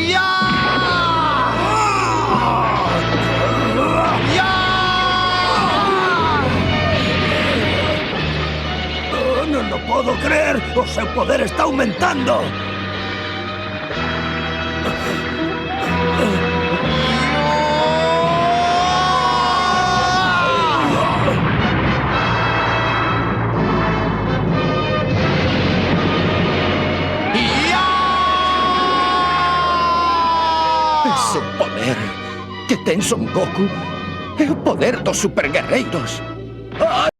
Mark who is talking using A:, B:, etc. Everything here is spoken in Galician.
A: ¡Ya! ¡Ya!
B: Oh, no lo puedo creer. O seu poder está aumentando. Ese poder que ten Son Goku é o poder dos superguerreiros.